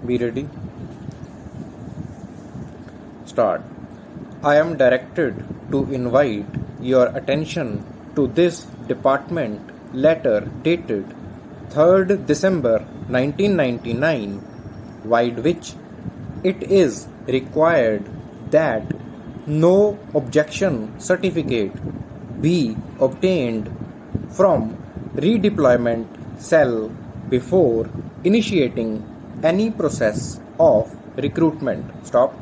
Be ready. Start. I am directed to invite your attention to this department letter dated 3rd December 1999, by which it is required that no objection certificate be obtained from redeployment cell before initiating any process of recruitment. Stop.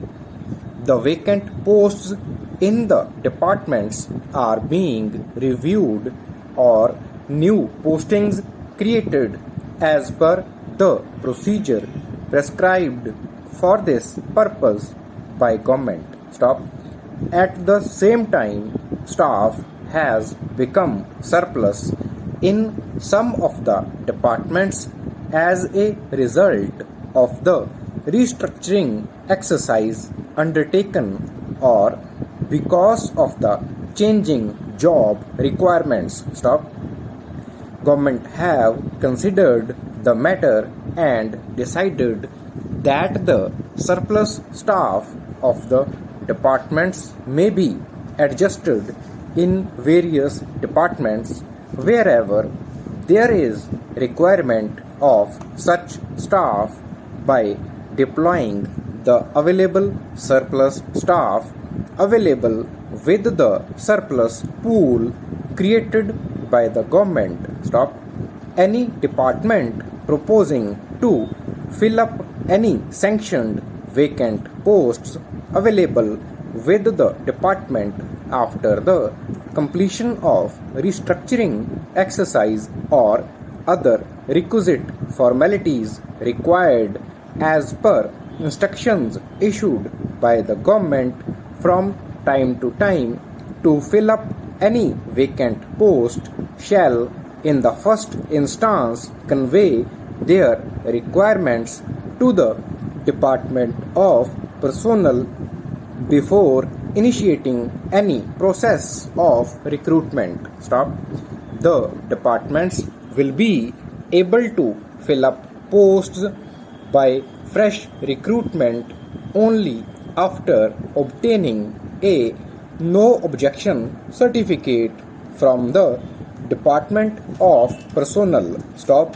The vacant posts in the departments are being reviewed or new postings created as per the procedure prescribed for this purpose by government. Stop. At the same time, staff has become surplus in some of the departments as a result of the restructuring exercise undertaken or because of the changing job requirements. Stop. Government have considered the matter and decided that the surplus staff of the departments may be adjusted in various departments wherever there is requirement of such staff by deploying the available surplus staff available with the surplus pool created by the government. Stop. Any department proposing to fill up any sanctioned vacant posts available with the department after the completion of restructuring exercise or other requisite formalities required as per instructions issued by the government from time to time to fill up any vacant post shall in the first instance convey their requirements to the Department of Personnel before initiating any process of recruitment. Stop. The departments will be able to fill up posts by fresh recruitment only after obtaining a no objection certificate from the Department of Personnel. Stop.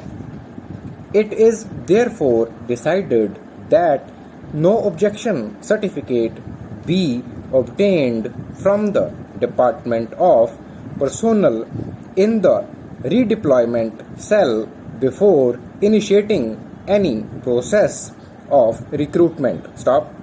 It is therefore decided that no objection certificate be obtained from the Department of Personnel in the redeployment cell before initiating any process of recruitment. Stop.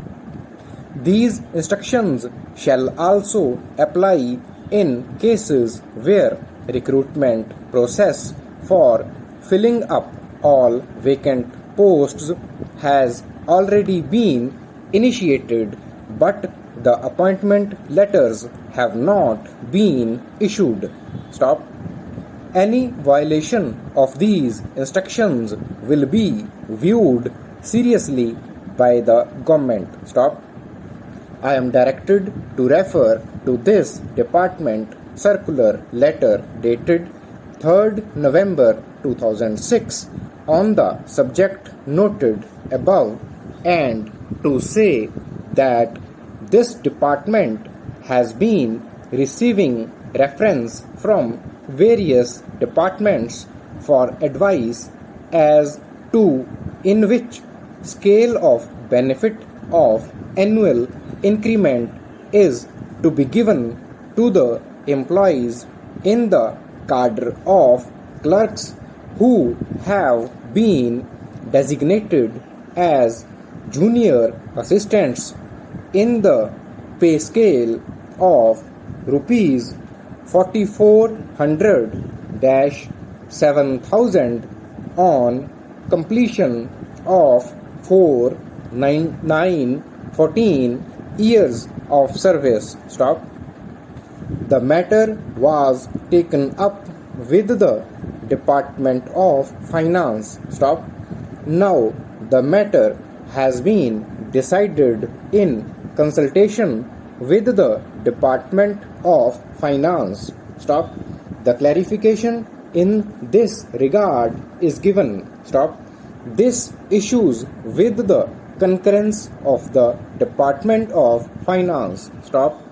These instructions shall also apply in cases where recruitment process for filling up all vacant posts has already been initiated but the appointment letters have not been issued. Stop. Any violation of these instructions will be viewed seriously by the government. Stop. I am directed to refer to this department circular letter dated 3rd November 2006 on the subject noted above and to say that this department has been receiving reference from various departments for advice as to in which scale of benefit of annual increment is to be given to the employees in the cadre of clerks who have been designated as junior assistants in the pay scale of rupees 4400-7000 on completion of 4-9-14 years of service. Stop. The matter was taken up with the Department of Finance. Stop. Now the matter has been decided in consultation with the Department of Finance. Stop. The clarification in this regard is given. Stop. This issues with the concurrence of the Department of Finance. Stop.